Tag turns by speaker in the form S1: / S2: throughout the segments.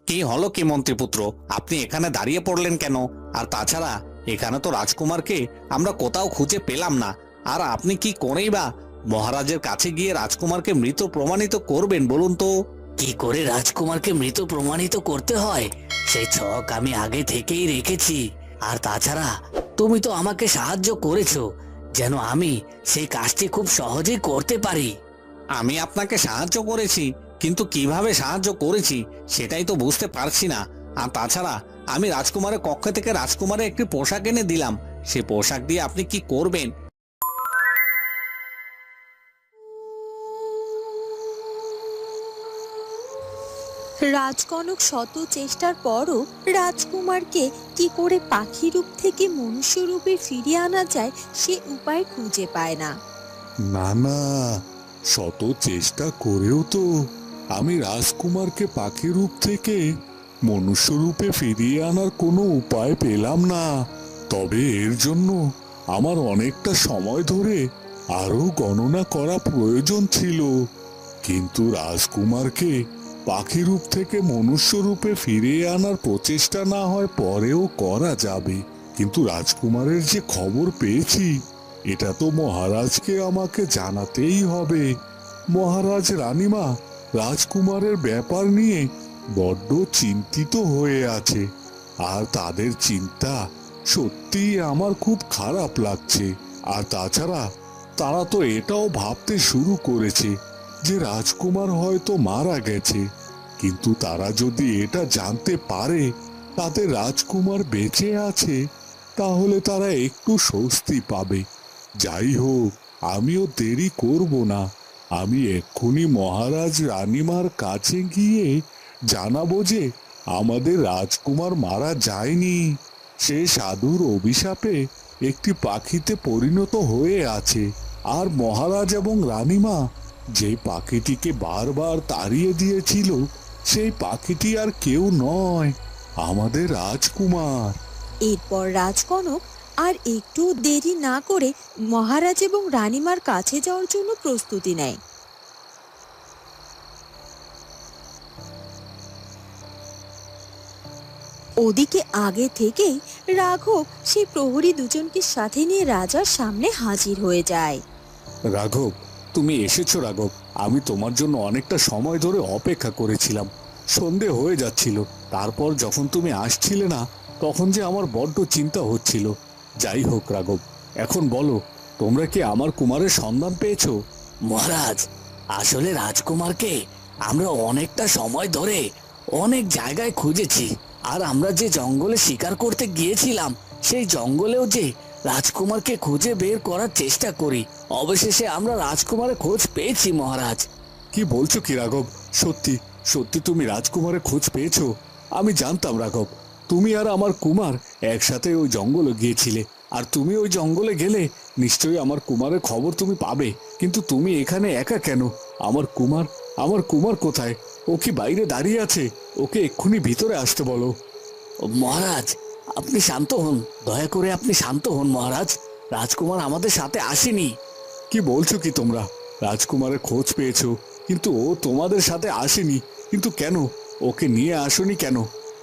S1: কি হলো কি মন্ত্রীপুত্র, আপনি এখানে দাঁড়িয়ে পড়লেন কেন? আর তাছাড়া এখানে তো রাজকুমারকে আমরা কোথাও খুঁজে পেলাম না। আর আপনি কি করেই বা মহারাজের কাছে গিয়ে রাজকুমারকে মৃত প্রমাণিত করবেন বলুন তো?
S2: কি করে রাজকুমারকে মৃত প্রমাণিত করতে হয় সেই ছক আমি আগে থেকেই রেখেছি। আর তাছাড়া তুমি তো আমাকে সাহায্য করেছো, যেন আমি সেই কাজটি খুব সহজেই করতে পারি।
S1: আমি আপনাকে সাহায্য করেছি, কিন্তু কিভাবে সাহায্য করেছি সেটাই তো বুঝতে পারছি না। আর তাছাড়া আমি রাজকুমারের কক্ষ থেকে রাজকুমারের একটি পোশাক এনে দিলাম, সে পোশাক দিয়ে আপনি কি করবেন?
S3: রাজকনক শত চেষ্টার পরও রাজকুমারকে কি করে পাখি রূপ থেকে মনুষ্য রূপে ফিরিয়ে আনা যায় সে উপায় খুঁজে পায় না।
S4: না না, শত চেষ্টা করেও তো আমি রাজকুমারকে পাখি রূপ থেকে মনুষ্য রূপে ফিরিয়ে আনার কোনো উপায় পেলাম না। তবে এর জন্য আমার অনেকটা সময় ধরে আরো গণনা করা প্রয়োজন ছিল। কিন্তু রাজকুমারকে পাখি রূপ থেকে মনুষ্য রূপে ফিরিয়ে আনার প্রচেষ্টা না হয় পরেও করা যাবে। কিন্তু রাজকুমারের যে খবর পেয়েছি, এটা তো মহারাজকে আমাকে জানাতেই হবে। মহারাজ রানীমা রাজকুমারের ব্যাপার নিয়ে বড্ড চিন্তিত হয়ে আছে, আর তাদের চিন্তা সত্যিই আমার খুব খারাপ লাগছে। আর তাছাড়া তারা তো এটাও ভাবতে শুরু করেছে যে রাজকুমার হয়তো মারা গেছে। কিন্তু তারা যদি এটা জানতে পারে তাদের রাজকুমার বেঁচে আছে, তাহলে তারা একটু স্বস্তি পাবে। যাই হোক, আমিও দেরি করব না। আমি এক্ষুনি মহারাজ রানীমার কাছে গিয়ে জানাবো যে আমাদের রাজকুমার মারা যায়নি, সে সাধুর অভিশাপে একটি পাখিতে পরিণত হয়ে আছে। আর মহারাজ এবং রানীমা যে পাখিটিকে বারবার তাড়িয়ে দিয়েছিল, সেই পাখিটি আর কেউ নয়, আমাদের রাজকুমার।
S3: এরপর রাজকনক আর একটু দেরি না করে মহারাজ এবং রানীমার কাছে যাওয়ার জন্য প্রস্তুতি নেয়। ওদিকে আগে থেকেই রাঘব সেই প্রহরী দুজনকে সাথে নিয়ে রাজার সামনে হাজির হয়ে যায়।
S4: রাঘব, তুমি এসেছো রাঘব। আমি তোমার জন্য অনেকটা সময় ধরে অপেক্ষা করেছিলাম। সন্ধে হয়ে যাচ্ছিল, তারপর যখন তুমি আসছিলে না তখন যে আমার বড্ড চিন্তা হচ্ছিল। যাই হোক রাঘব, এখন বলো, তোমরা কি আমার কুমারের সন্ধান পেয়েছো?
S2: মহারাজ, আসলে রাজকুমারকে আমরা অনেকটা সময় ধরে অনেক জায়গায় খুঁজেছি। আর আমরা যে জঙ্গলে শিকার করতে গিয়েছিলাম সেই জঙ্গলেও যে রাজকুমারকে খুঁজে বের করার চেষ্টা করি, অবশেষে আমরা রাজকুমারের খোঁজ পেয়েছি মহারাজ।
S4: কি বলছো কি রাঘব? সত্যি সত্যি তুমি রাজকুমারের খোঁজ পেয়েছো? আমি জানতাম রাঘব, তুমি আর আমার কুমার একসাথে ওই জঙ্গলে গিয়েছিলে। আর তুমি ওই জঙ্গলে গেলে নিশ্চয়ই আমার কুমারের খবর তুমি পাবে। কিন্তু তুমি এখানে একা কেন? আমার কুমার কোথায়? ও কি বাইরে দাঁড়িয়ে আছে? ওকে এক্ষুনি ভিতরে আসতে বলো।
S2: মহারাজ, আপনি শান্ত হন, দয়া করে আপনি শান্ত হন মহারাজ। রাজকুমার আমাদের সাথে আসেনি।
S4: কি বলছো কি তোমরা? রাজকুমারের খোঁজ পেয়েছো, কিন্তু ও তোমাদের সাথে আসেনি? কিন্তু কেন? ওকে নিয়ে আসোনি কেন?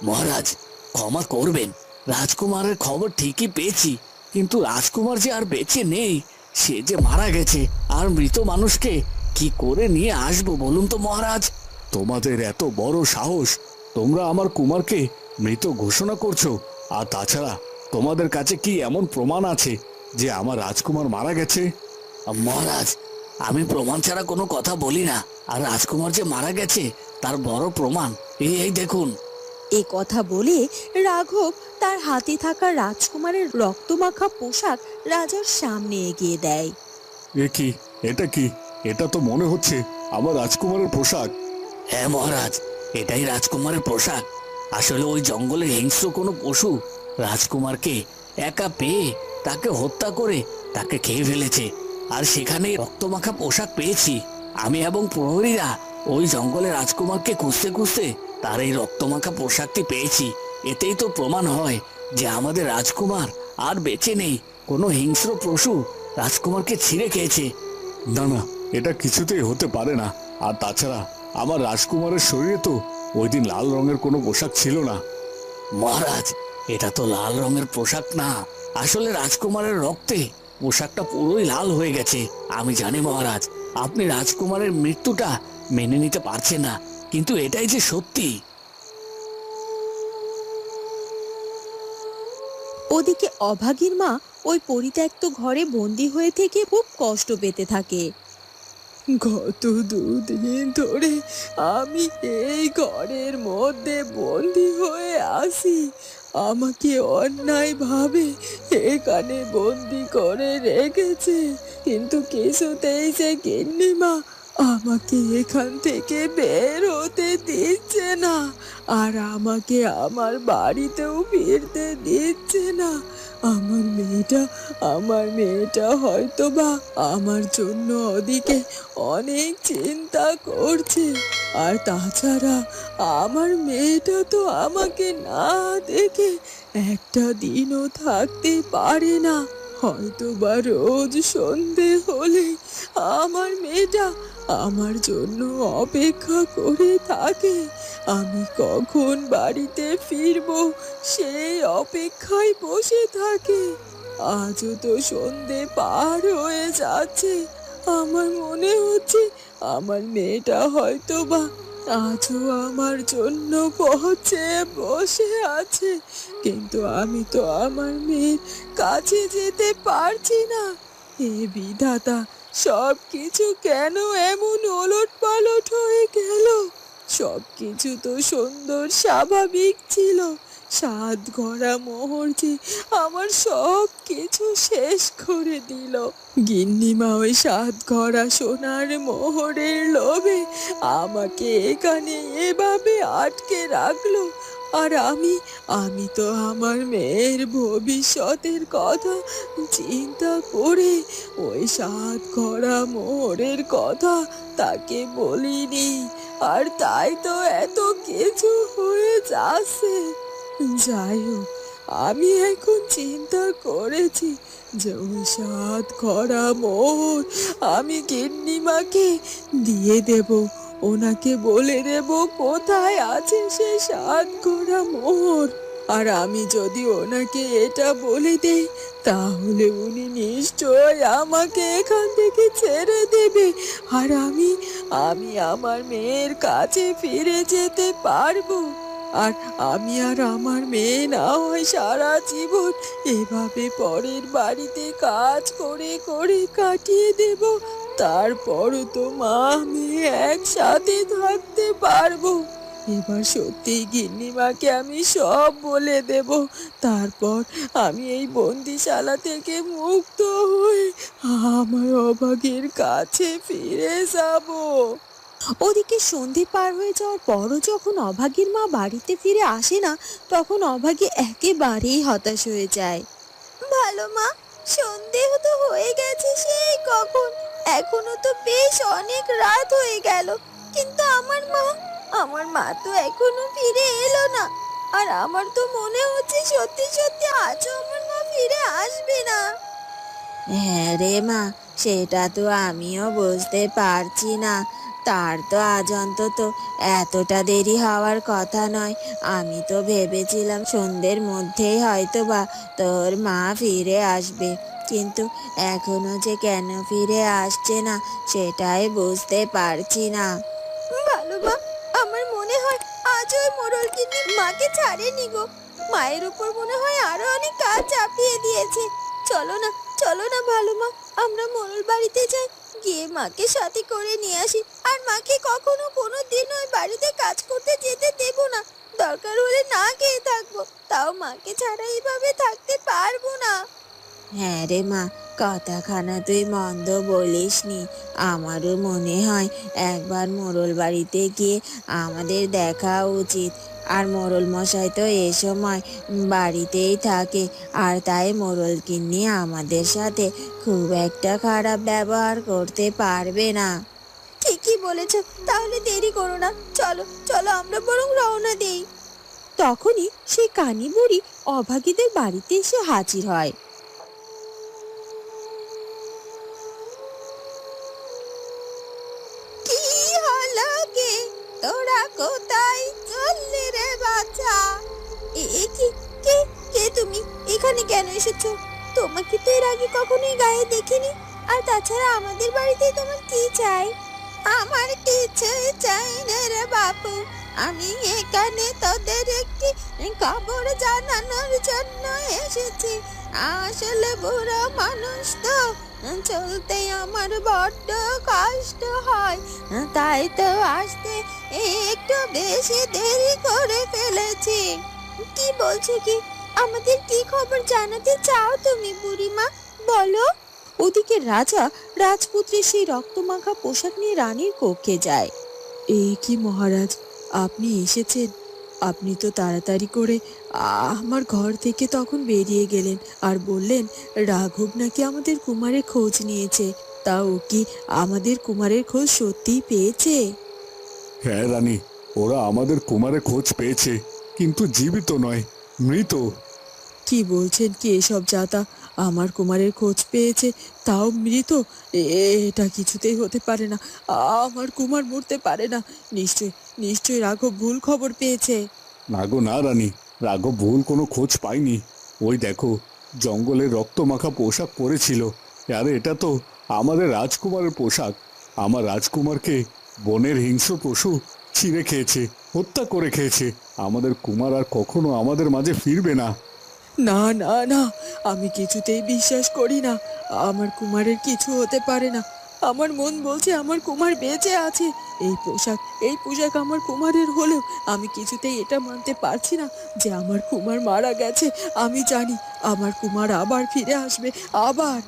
S2: মহারাজ, ক্ষমা করবেন, রাজকুমারের খবর ঠিকই পেয়েছি, কিন্তু রাজকুমার যে আর বেঁচে নেই, সে যে মারা গেছে। আর মৃত মানুষকে কি করে নিয়ে আসবো বলুন তো মহারাজ?
S4: তোমাদের এত বড় সাহস, তোমরা আমার কুমারকে মৃত ঘোষণা করছো? আর তাছাড়া তোমাদের কাছে কি এমন প্রমাণ আছে যে আমার রাজকুমার মারা গেছে?
S2: মহারাজ, আমি প্রমাণ ছাড়া কোনো কথা বলি না। আর রাজকুমার যে মারা গেছে তার বড় প্রমাণ এই দেখুন।
S3: এ কথা বলে রাঘব তার হাতে থাকা রাজকুমারের রক্তমাখা পোশাক রাজার সামনে এগিয়ে দেয়।
S4: এ কি? এটা কি? এটা তো মনে হচ্ছে আমার রাজকুমারের পোশাক।
S2: হ্যাঁ মহারাজ, এটাই রাজকুমারের পোশাক। আসলে ওই জঙ্গলে হিংস্র কোনো পশু রাজকুমারকে একা পেয়ে তাকে হত্যা করে তাকে খেয়ে ফেলেছে। আর সেখানেই রক্তমাখা পোশাক পেয়েছি আমি এবং প্রহরীরা। ওই জঙ্গলে রাজকুমারকে খুঁজতে খুঁজতে তার এই রক্তমাখা পোশাকটি পেয়েছি। এতেই তো প্রমাণ হয় যে আমাদের রাজকুমার আর বেঁচে নেই। কোনো হিংস্র পশু রাজকুমারকে ছিঁড়ে খেয়েছে।
S4: না না, এটা কিছুতেই হতে পারে না। আর তাছাড়া আমার রাজকুমারের শরীরে তো ওই দিন লাল রঙের কোনো পোশাক ছিল না।
S2: মহারাজ, এটা তো লাল রঙের পোশাক না, আসলে রাজকুমারের রক্তে পোশাকটা পুরোই লাল হয়ে গেছে। আমি জানি মহারাজ, আপনি রাজকুমারের মৃত্যুটা মেনে নিতে পারছেন না, কিন্তু এটাই যে সত্যি।
S3: ওদিকে অভাগীর মা ওই পরিত্যক্ত ঘরে বন্দি হয়ে থেকে খুব কষ্ট পেতে থাকে। গত 2 দিন ধরে আমি এই ঘরের মধ্যে বন্দি হয়ে আছি। আমাকে অন্যায়ভাবে এখানে বন্দি করে রেখেছে, কিন্তু কিছুতেই সে গিন্নিমা আমাকে এখান থেকে বের হতে দিচ্ছে না, আর আমাকে আমার বাড়িতেও ফিরতে দিচ্ছে না। আমার মেয়েটা হয়তো বা আমার জন্য ওদিকে অনেক চিন্তা করছে। আর তাছাড়া আমার মেয়েটা তো আমাকে না দেখে একটা দিনও থাকতে পারে না। হয়তো বা রোজ সন্ধে হলে আমার মেয়েটা আমার জন্য অপেক্ষা করে থাকে। আমি কখন বাড়িতে ফিরবো সেই অপেক্ষায় বসে থাকে। আজও তো সন্ধে পার হয়ে যাচ্ছে, আমার মনে হচ্ছে আমার মেয়েটা হয়তো বা আজও আমার জন্য পৌঁছে বসে আছে, কিন্তু আমি তো আমার মেয়ের কাছে যেতে পারছি না। হে বিধাতা, সব কিছু কেন এমন ওলট পালট হয়ে গেল? সব কিছু তো সুন্দর স্বাভাবিক ছিল। সাত গড়া মোহর যে আমার সব কিছু শেষ করে দিল। গিন্নিমা ওই সাত গড়া সোনার মোহরের লোভে আমাকে এখানে এভাবে আটকে রাখলো। আর আমি তো আমার মেয়ের ভবিষ্যতের কথা চিন্তা করে ওই সাত গড়া মোহরের কথা তাকে বলিনি, আর তাই তো এত কিছু হয়ে যাচ্ছে। যাই হোক, আমি এখন চিন্তা করেছি যে ওই সাত গড়া মোহর আমি গিন্নিমাকে দিয়ে দেব। ওনাকে বলে দেব কোথায় আছে সে সাত গড়া মোহর। আর আমি যদি ওনাকে এটা বলে দেই, তাহলে উনি নিশ্চয় আমাকে এখান থেকে ছেড়ে দেবে, আর আমি আমার মেয়ের কাছে ফিরে যেতে পারবো। আর আমি আর আমার মেয়ে না হয় সারা জীবন এভাবে পরের বাড়িতে কাজ করে করে কাটিয়ে দেব। তারপরও তো মা মেয়ে একসাথে থাকতে পারবো। এবার সত্যি গিন্নিমাকে আমি সব বলে দেব। তারপর আমি এই বন্দিশালা থেকে মুক্ত হয়ে আমার অভাগীর কাছে ফিরে যাব। ওদিকে সন্ধে পার হয়ে যাওয়ার পরও যখন অভাগীর মা বাড়িতে ফিরে আসে না, তখন অভাগী একেবারেই হতাশ হয়ে যায়। ভালো মা, সন্ধে তো হয়ে গেছে সেই কখন, এখনো তো বেশ অনেক রাত হয়ে গেল, কিন্তু আমার মা তো এখনো ফিরে এলো না। আর আমার তো মনে হচ্ছে সত্যি সত্যি আজও আমার মা ফিরে আসবে না। হ্যাঁ রে মা, সেটা তো আমিও বুঝতে পারছি না। তার তো আজ অন্তত এতটা দেরি হওয়ার কথা নয়। আমি তো ভেবেছিলাম সন্ধ্যের মধ্যেই হয়তো বা তোর মা ফিরে আসবে, কিন্তু এখনো যে কেন ফিরে আসছে না সেটাই বুঝতে পারছি না। ভালো মা, আমার মনে হয় আজ ওই মোড়ল গিন্নি মাকে ছাড়েনি গো। মায়ের উপর মনে হয় আরো অনেক কাজ চাপিয়ে দিয়েছে। চলো না ভালো মা, আমরা মোড়ল বাড়িতে যাই, গিয়ে মাকে সাথে করে নিয়ে আসি। আর মাকে কখনো কোনো দিন ওই বাড়িতে কাজ করতে যেতে দেব না। দরকার হলে না খেয়ে থাকবো, তাও মাকে ছাড়া এইভাবে থাকতে পারবো না। হ্যাঁ রে মা, কথাখানা তুই মন্দ বলিসনি। আমারও মনে হয় একবার মোড়ল বাড়িতে গিয়ে আমাদের দেখা উচিত। আর মোড়ল মশাই তো এ সময় বাড়িতেই থাকে, আর তাই মোড়ল গিন্নি আমাদের সাথে খুব একটা খারাপ ব্যবহার করতে পারবে না। ঠিকই বলেছ, তাহলে দেরি করো না, চলো চলো আমরা বরং রওনা দেই। তখনই সেই কানি বুড়ি অভাগীদের বাড়িতে এসে হাজির হয়। কি হলো গে, তোরা কোথায়
S5: কি কে কে তুমি এখানে কেন এসেছো? তোমাকে তো এর আগে কখনোই গায়ে দেখিনি। আর তাছাড়া আমাদের বাড়িতে তোমার কি চাই? আমার কিছুই চাই না রে বাপু। আমি এখানে তোদের একটি খবর জানানোর জন্য এসেছি। আসলে বুড়ো মানুষ তো, চলতে আমার বড্ড কষ্ট হয়, তাই তো আসতে একটু বেশি দেরি করে ফেলেছি। কি বলছো কি? আমাদের কি খবর জানাতে চাও তুমি বুড়িমা? বলো।
S3: ওদিকে রাজা রাজপুত্রের সেই রক্তমাখা পোশাক নিয়ে রানীর কক্ষে যায়। এই কি মহারাজ, আপনি এসেছেন? আপনি তো তাড়াতাড়ি করে আমার ঘর থেকে তখন বেরিয়ে গেলেন আর বললেন রাঘব নাকি আমাদের কুমারের খোঁজ নিয়েছে। তা ও কি আমাদের কুমারের খোঁজ সত্যিই পেয়েছে?
S4: হ্যাঁ রানী, ওরা আমাদের কুমারের খোঁজ পেয়েছে, কিন্তু জীবিত নয়, মৃত।
S3: কি বলছেন কি এসব যাতা? আমার কুমারের খোঁজ পেয়েছে, তাও মৃত? এটা কিছুতেই হতে পারে না। আমার কুমার মরতে পারে না। নিশ্চয় নিশ্চয় রাঘব ভুল খবর পেয়েছে।
S4: না গো না রানী, রাঘব ভুল কোনো খোঁজ পাইনি। ওই দেখো, জঙ্গলের রক্তমাখা পোশাক পরেছিল। আরে এটা তো আমাদের রাজকুমারের পোশাক। আমার রাজকুমারকে বনের হিংস্র পশু ছিঁড়ে খেয়েছে, হত্যা করে খেয়েছে। আমাদের কুমার আর কখনো আমাদের মাঝে ফিরবে না।
S3: না না না, আমি কিছুতেই বিশ্বাস করি না। আমার কুমারের কিছু হতে পারে না। আমার মন বলছে আমার কুমার বেঁচে আছে। এই পোশাক আমার কুমারের হলেও আমি কিছুতেই এটা মানতে পারছি না যে আমার কুমার মারা গেছে। আমি জানি আমার কুমার আবার ফিরে আসবে, আবার।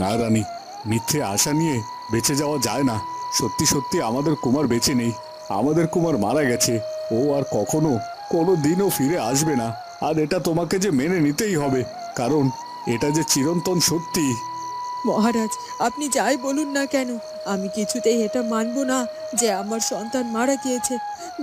S4: না রানী, মিথ্যে আশা নিয়ে বেঁচে যাওয়া যায় না। সত্যি সত্যি আমাদের কুমার বেঁচে নেই, আমাদের কুমার মারা গেছে। ও আর কখনো কোনো দিনও ফিরে আসবে না। আর এটা তোমাকে যে মেনে নিতেই হবে, কারণ এটা যে চিরন্তন সত্যি।
S3: মহারাজ, আপনি যাই বলুন না কেন, আমি কিছুতেই এটা মানবো না যে আমার সন্তান মারা গিয়েছে।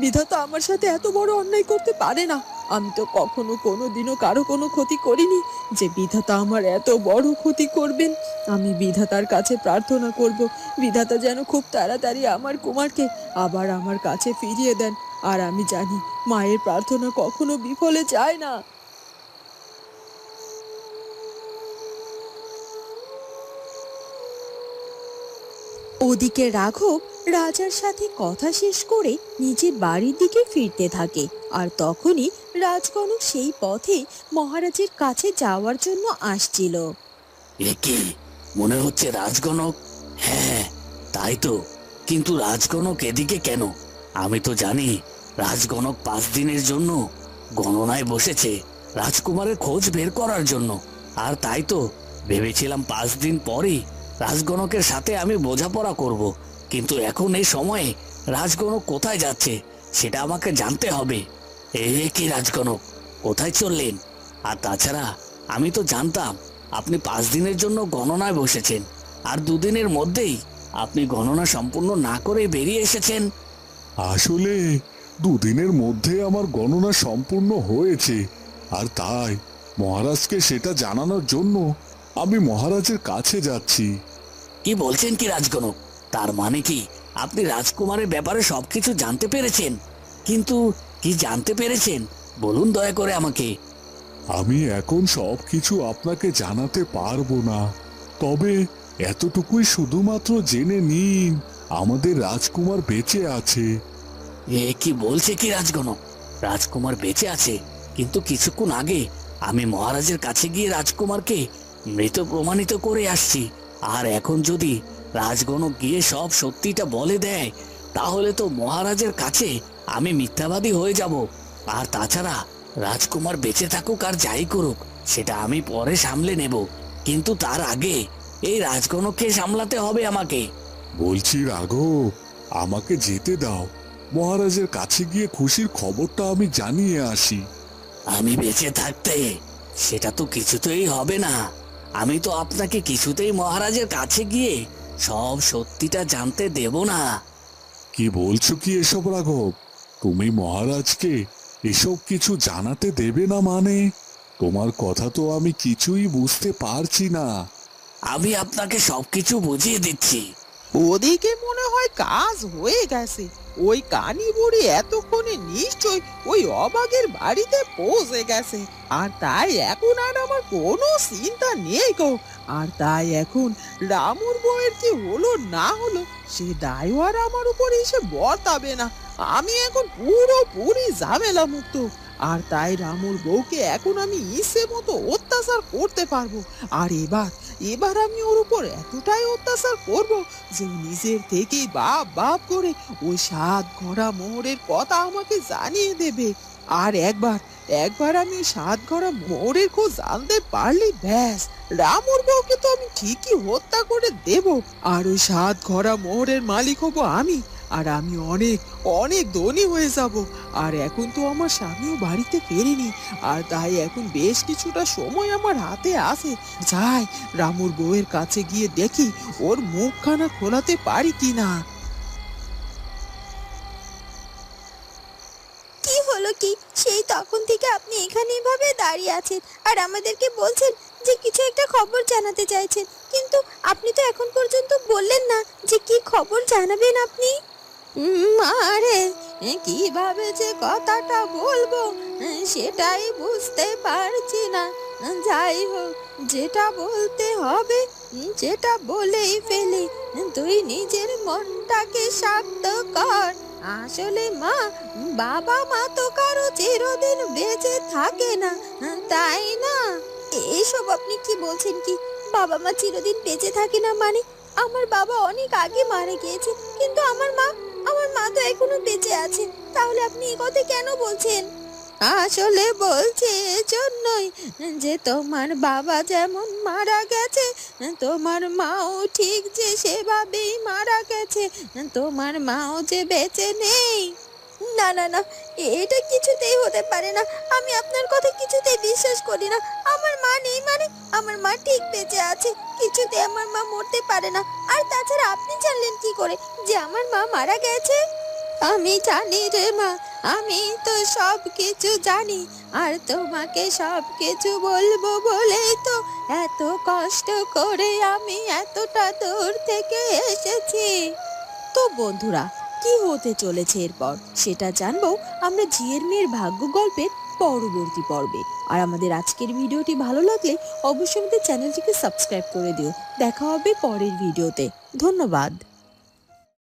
S3: বিধাতা আমার সাথে এত বড় অন্যায় করতে পারে না। আমি তো কখনো কোনো দিনও কারো কোনো ক্ষতি করিনি যে বিধাতা আমার এত বড় ক্ষতি করবেন। আমি বিধাতার কাছে প্রার্থনা করব, বিধাতা যেন খুব তাড়াতাড়ি আমার কুমারকে আবার আমার কাছে ফিরিয়ে দেন। আর আমি জানি মায়ের প্রার্থনা কখনো বিফলে যায় না। ওদিকে রাঘব রাজার সাথে কথা শেষ করে নিজের বাড়ির দিকে ফিরতে থাকে। আর তখনই রাজকনক সেই পথে মহারাজের কাছে যাওয়ার জন্য আসছিল।
S2: এ কি, মনে হচ্ছে রাজগণক। হ্যাঁ, তাই তো। কিন্তু রাজগণক এদিকে কেন? আমি তো জানি রাজগণক 5 দিনের জন্য গণনায় বসেছে রাজকুমারের খোঁজ বের করার জন্য। আর তাই তো ভেবেছিলাম 5 দিন পরেই রাজগণকের সাথে আমি বোঝাপড়া করব। কিন্তু এখন এই সময়ে রাজগণক কোথায় যাচ্ছে সেটা আমাকে জানতে হবে। এ কি রাজগণক, কোথায় চললেন? আর তাছাড়া আমি তো জানতাম আপনি 5 দিনের জন্য গণনায় বসেছেন, আর 2 দিনের মধ্যেই আপনি গণনা সম্পূর্ণ না করে বেরিয়ে এসেছেন।
S4: আসলে 2 দিনের মধ্যে আমার গণনা সম্পূর্ণ হয়েছে, আর তাই মহারাজকে সেটা জানানোর জন্য আমি মহারাজের কাছে যাচ্ছি।
S2: কি বলছেন কি রাজগণক? তার মানে কি আপনি রাজকুমারের ব্যাপারে সবকিছু জানতে পেরেছেন? কিন্তু কি জানতে পেরেছেন বলুন দয়া করে আমাকে।
S4: আমি এখন সবকিছু আপনাকে জানাতে পারবো না, তবে এতটুকুই শুধুমাত্র জেনে নিন, আমাদের রাজকুমার বেঁচে আছে।
S2: এ কি বলছে কি রাজগণক? রাজকুমার বেঁচে আছে? কিন্তু কিছুক্ষণ আগে আমি মহারাজের কাছে গিয়ে রাজকুমারকে মৃত প্রমাণিত করে আসছি। আর এখন যদি রাজগণক গিয়ে সব সত্যিটা বলে দেয়, তাহলে তো মহারাজের কাছে আমি মিথ্যাবাদী হয়ে যাব। আর তাছাড়া রাজকুমার বেঁচে থাকুক আর যাই করুক সেটা আমি পরে সামলে নেব, কিন্তু তার আগে এই রাজগণককে সামলাতে হবে আমাকে।
S4: বলছি রাঘব, আমাকে যেতে দাও, মহারাজের কাছে গিয়ে খুশির খবরটা আমি জানিয়ে আসি।
S2: আমি বেঁচে থাকতে সেটা তো কিছুতেই হবে না। আমি তো আপনাকে কিছুতেই মহারাজের কাছে গিয়ে সব সত্যিটা জানতে দেব না।
S4: কি বলছো কি এসব রাঘব? তুমি মহারাজকে এসব কিছু জানাতে দেবে না মানে? তোমার কথা তো আমি কিছুই বুঝতে পারছি না।
S2: আমি আপনাকে সবকিছু বুঝিয়ে দিচ্ছি।
S6: ওদিকে মনে হয় কাজ হয়ে গেছে। ওই কানি বুড়ি এতক্ষণে নিশ্চয় ওই অবাগের বাড়িতে পৌঁছে গেছে, আর তাই এখন আর আমার কোনো চিন্তা নেই গো। আর তাই এখন রামুর বউয়ের কি হলো না হলো সে দায়ও আর আমার উপর এসে বর্তাবে না। আমি এখন পুরোপুরি ঝামেলা মুক্ত। আর তাই রামুর বউকে এখন আমি ইচ্ছে মতো অত্যাচার করতে পারবো। আর এবার আমি ওর উপর এতটাই অত্যাচার করব যে ও নিজের থেকেই বাপ বাপ করে ওই 7 ঘোড়া মোহরের কথা আমাকে জানিয়ে দেবে। আর একবার আমি 7 ঘোড়া মোহরের খোঁজ জানতে পারলি ব্যাস, রামুর বউকে তো আমি ঠিকই হত্যা করে দেব। আর ওই 7 ঘোড়া মোহরের মালিক হব আমি। আর আমি অনেক অনেক ধনী হয়ে যাব। আর এখন তো আমার স্বামীও বাড়িতে ফেরেনি, আর তাই এখন বেশ কিছুটা সময় আমার হাতে আছে। যাই রামুর বউয়ের কাছে গিয়ে দেখি ওর মুখখানা খোলাতে পারি কিনা।
S5: কি হলো কি, সেই তখন থেকে আপনি এখানে এভাবে দাঁড়িয়ে আছেন আর আমাদেরকে বলছেন যে কিছু একটা খবর জানাতে চাইছেন, কিন্তু আপনি তো এখন পর্যন্ত বললেন না যে কি খবর জানাবেন আপনি। আরে কিভাবে যে কথাটা বলবো সেটাই বুঝতে পারছি না। যাই হোক, যেটা বলতে হবে যেটা বলেই ফেলি। তুই নিজের মনটাকে শান্ত কর। আসলে মা, বাবা মা তো কারো চিরদিন বেঁচে থাকে না, তাই না? এইসব আপনি কি বলছেন কি? বাবা মা চিরদিন বেঁচে থাকে না মানে? আমার বাবা অনেক আগে মারা গিয়েছে, কিন্তু আমার মা তো এখনো বেঁচে আছে। তাহলে আপনি এই কথা কেন বলছেন? আসলে বলছি এজন্যই যে তোমার বাবা যেমন মারা গেছে, তোমার মাও ঠিক যে সেভাবেই মারা গেছে। তোমার মাও যে বেঁচে নেই। না না না, এটা কিছুতেই হতে পারে না। আমি আপনার কথা কিছুতেই বিশ্বাস করি না। আমার মা নেই মানে আমার মা ঠিক বেঁচে আছে। কিছুতে আমার মা মরতে পারে না। আর তাছাড়া আপনি জানলেন কি করে যে আমার মা মারা গেছে? আমি জানি রে মা, আমি তো সব কিছু জানি। আর তোমাকে সব কিছু বলবো বলেই তো এত কষ্ট করে আমি এতটা দূর থেকে এসেছি। তো বন্ধুরা, কি হতে চলেছে এরপর সেটা জানবো আমরা ঝিয়ের মেয়ের ভাগ্য গল্পের পরবর্তী পর্বে। আর আমাদের আজকের ভিডিওটি ভালো লাগলে অবশ্যই আমাদের চ্যানেলটিকে সাবস্ক্রাইব করে দিও। দেখা হবে পরের ভিডিওতে। ধন্যবাদ।